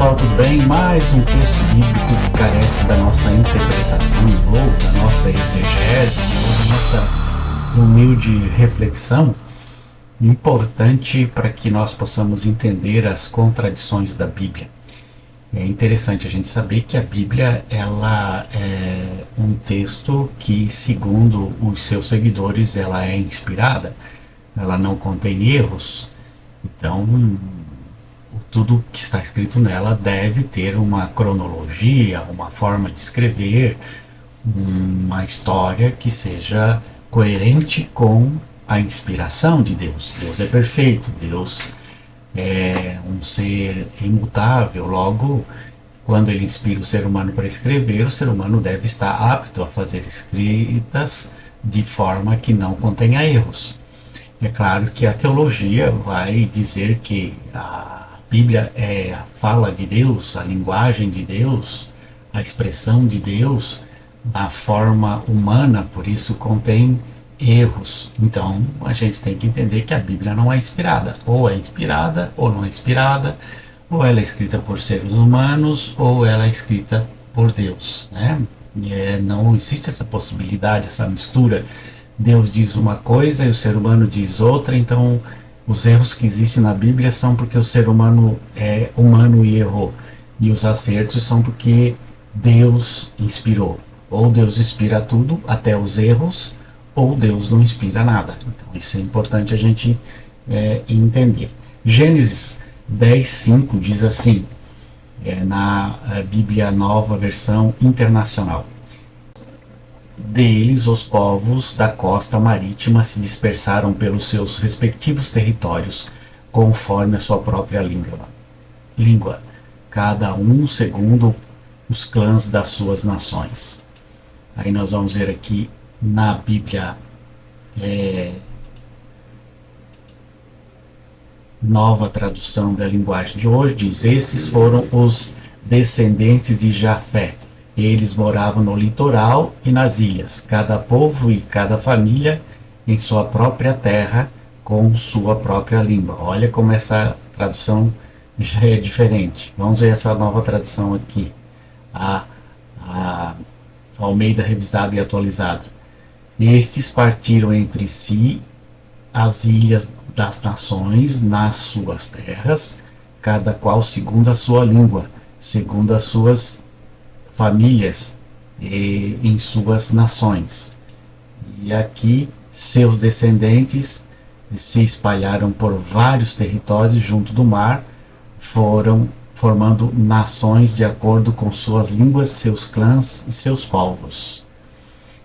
pessoal, tudo bem? Mais um texto bíblico que carece da nossa interpretação ou da nossa exegese ou da nossa humilde reflexão, importante para que nós possamos entender as contradições da Bíblia. É interessante a gente saber que a Bíblia ela é um texto que, segundo os seus seguidores, ela é inspirada, ela não contém erros. Então, tudo que está escrito nela deve ter uma cronologia, uma forma de escrever, uma história que seja coerente com a inspiração de Deus. Deus é perfeito, Deus é um ser imutável, logo, quando ele inspira o ser humano para escrever, o ser humano deve estar apto a fazer escritas de forma que não contenha erros. É claro que a teologia vai dizer que a Bíblia é a fala de Deus, a linguagem de Deus, a expressão de Deus na forma humana, por isso contém erros. Então a gente tem que entender que a Bíblia não é inspirada, ou não é inspirada, ou ela é escrita por seres humanos, ou ela é escrita por Deus, né? Não existe essa possibilidade, essa mistura. Deus diz uma coisa e o ser humano diz outra, então os erros que existem na Bíblia são porque o ser humano é humano e errou, e os acertos são porque Deus inspirou. Ou Deus inspira tudo, até os erros, ou Deus não inspira nada. Então isso é importante a gente entender. Gênesis 10:5 diz assim, na Bíblia Nova Versão Internacional: deles os povos da costa marítima se dispersaram pelos seus respectivos territórios, conforme a sua própria língua, cada um segundo os clãs das suas nações. Aí nós vamos ver aqui na Bíblia Nova Tradução da Linguagem de hoje, diz: esses foram os descendentes de Jafé. Eles moravam no litoral e nas ilhas, cada povo e cada família em sua própria terra, com sua própria língua. Olha como essa tradução já é diferente. Vamos ver essa nova tradução aqui, a Almeida Revisada e Atualizada. Estes partiram entre si as ilhas das nações nas suas terras, cada qual segundo a sua língua, segundo as suas famílias em suas nações. E aqui seus descendentes se espalharam por vários territórios junto do mar, foram formando nações de acordo com suas línguas, seus clãs e seus povos.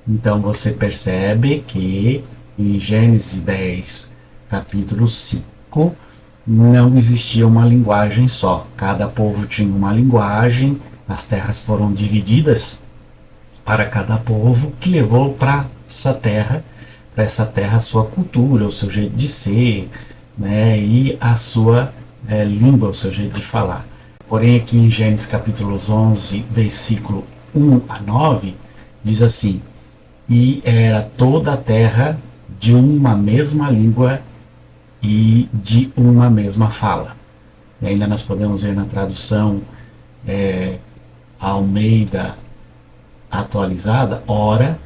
Então você percebe que em Gênesis 10, capítulo 5, não existia uma linguagem só. Cada povo tinha uma linguagem, as terras foram divididas para cada povo, que levou para essa terra a sua cultura, o seu jeito de ser, né, e a sua língua, o seu jeito de falar. Porém aqui em Gênesis capítulo 11, versículo 1 a 9, diz assim: e era toda a terra de uma mesma língua e de uma mesma fala. E ainda nós podemos ver na tradução Almeida Atualizada: ora,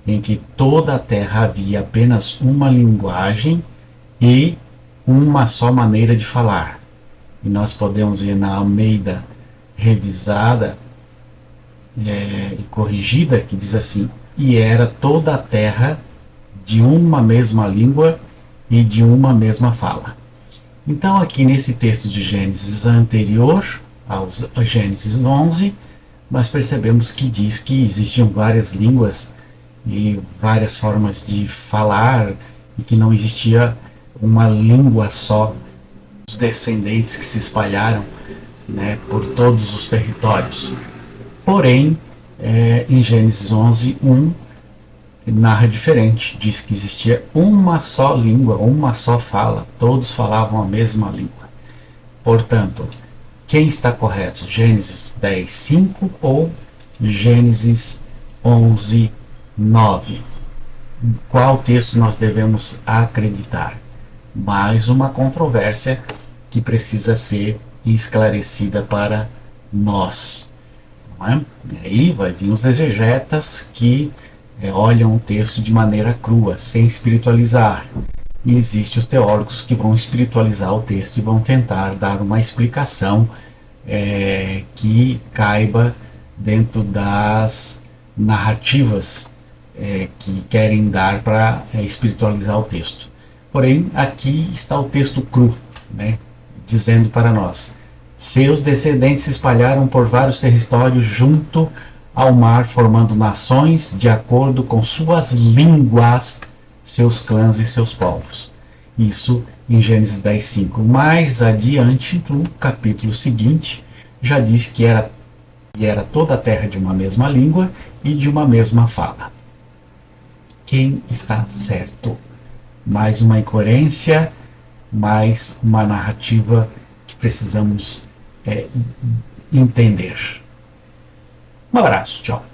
em que toda a terra havia apenas uma linguagem e uma só maneira de falar. E nós podemos ver na Almeida Revisada e Corrigida, que diz assim: e era toda a terra de uma mesma língua e de uma mesma fala. Então aqui nesse texto de Gênesis anterior a Gênesis 11, nós percebemos que diz que existiam várias línguas e várias formas de falar, e que não existia uma língua só. Os descendentes que se espalharam, né, por todos os territórios. Porém, em Gênesis 11:1, narra diferente. Diz que existia uma só língua, uma só fala, todos falavam a mesma língua. Portanto, quem está correto? Gênesis 10:5 ou Gênesis 11:9? Qual texto nós devemos acreditar? Mais uma controvérsia que precisa ser esclarecida para nós. Não é? E aí vai vir os exegetas que olham o texto de maneira crua, sem espiritualizar. E existem os teólogos que vão espiritualizar o texto e vão tentar dar uma explicação que caiba dentro das narrativas que querem dar para espiritualizar o texto. Porém, aqui está o texto cru, né, dizendo para nós: seus descendentes se espalharam por vários territórios junto ao mar, formando nações de acordo com suas línguas, seus clãs e seus povos. Isso em Gênesis 10:5. Mais adiante, no capítulo seguinte, já diz que era toda a terra de uma mesma língua e de uma mesma fala. Quem está certo? Mais uma incoerência, mais uma narrativa que precisamos entender. Um abraço, tchau.